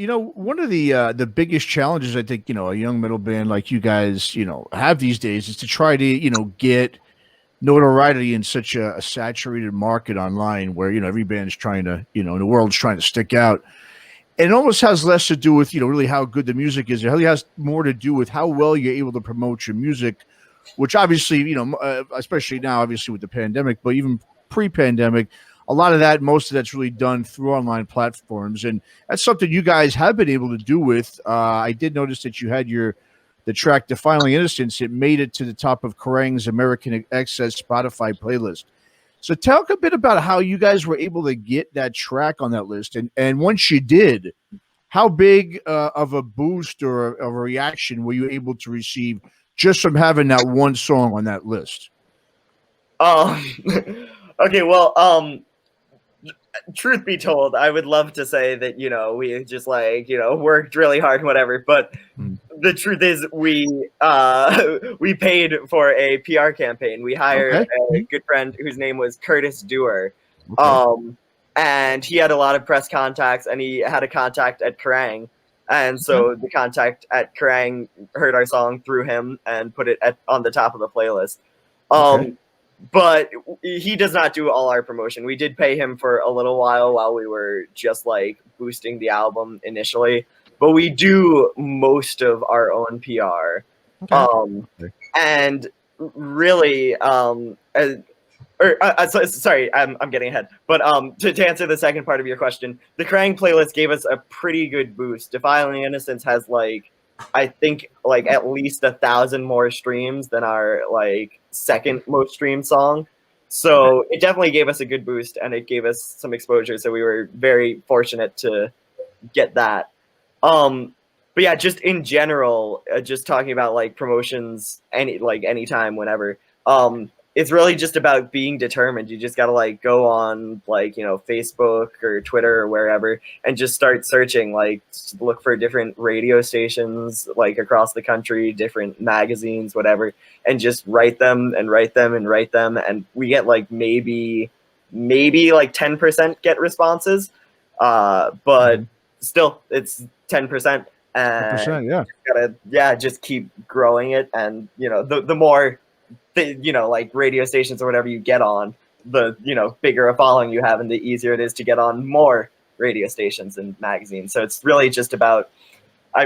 one of the biggest challenges I think, a young metal band like you guys, have these days is to try to, get notoriety in such a saturated market online where, every band's trying to, the world's trying to stick out. And it almost has less to do with, really how good the music is. It really has more to do with how well you're able to promote your music, which obviously, especially now, obviously with the pandemic, but even pre-pandemic, a lot of that, most of that's really done through online platforms. And that's something you guys have been able to do with. I did notice that you had the track Defiling Innocence. It made it to the top of Kerrang's American Access Spotify playlist. So talk a bit about how you guys were able to get that track on that list. And once you did, how big of a boost or of a reaction were you able to receive just from having that one song on that list? Okay, well, truth be told, I would love to say that, we just worked really hard, whatever. But the truth is we paid for a PR campaign. We hired a good friend whose name was Curtis Dewar. Okay. And he had a lot of press contacts, and he had a contact at Kerrang. And so the contact at Kerrang heard our song through him and put it on the top of the playlist. But he does not do all our promotion. We did pay him for a little while we were just boosting the album initially, but we do most of our own PR. And really, sorry, I'm getting ahead. But to answer the second part of your question, the Kerrang playlist gave us a pretty good boost. Defiling Innocence has I think at least 1,000 more streams than our second most streamed song. So it definitely gave us a good boost, and it gave us some exposure. So we were very fortunate to get that. But yeah, just in general, just talking about promotions anytime, whenever. It's really just about being determined. You just got to go on Facebook or Twitter or wherever and just start searching, look for different radio stations across the country, different magazines, whatever, and just write them and write them and write them. And we get maybe 10% get responses. But still it's 10%. And 10%, gotta just keep growing it. And the more radio stations or whatever you get on, the bigger a following you have, and the easier it is to get on more radio stations and magazines. So it's really just about, I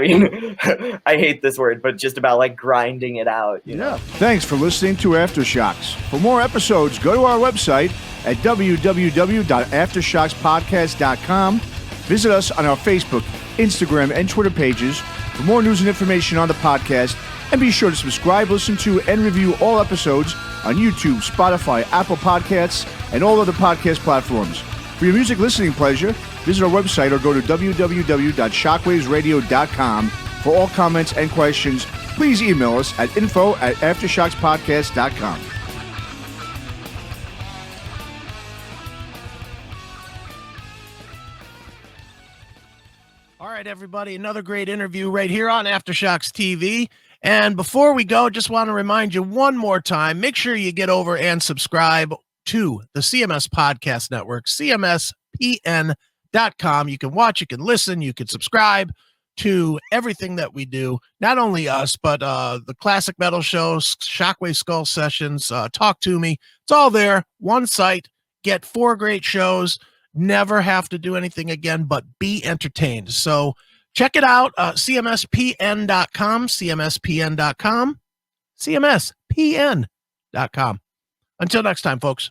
hate this word, but just about grinding it out. You know? Thanks for listening to Aftershocks. For more episodes, go to our website at www.aftershockspodcast.com. Visit us on our Facebook, Instagram, and Twitter pages for more news and information on the podcast. And be sure to subscribe, listen to, and review all episodes on YouTube, Spotify, Apple Podcasts, and all other podcast platforms. For your music listening pleasure, visit our website or go to www.shockwavesradio.com. For all comments and questions, please email us at info@aftershockspodcast.com. All right, everybody, another great interview right here on Aftershocks TV. And before we go, just want to remind you one more time, make sure you get over and subscribe to the CMS Podcast Network, cmspn.com. You can watch, you can listen, you can subscribe to everything that we do. Not only us, but the classic metal shows, Shockwave Skull Sessions, Talk to Me. It's all there, one site. Get 4 great shows. Never have to do anything again but be entertained. So check it out, cmspn.com, cmspn.com, cmspn.com. Until next time, folks.